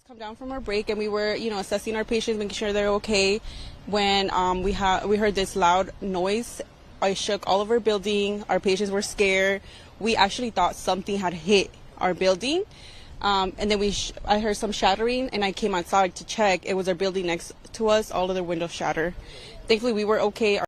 Come down from our break, and we were, assessing our patients, making sure they're okay. When we heard this loud noise, I shook all of our building. Our patients were scared. We actually thought something had hit our building, and then I heard some shattering, and I came outside to check. It was our building next to us. All of the windows shattered. Thankfully, we were okay.